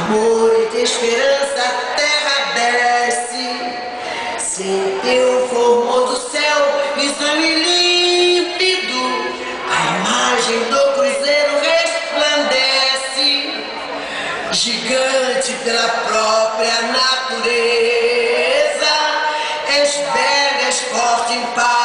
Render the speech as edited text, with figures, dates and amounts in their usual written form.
amor e de esperança a terra desce, sentiu o formor do céu, exame límpido, a imagem do cruzeiro resplandece, gigante pela própria natureza, esbelga, forte em paz.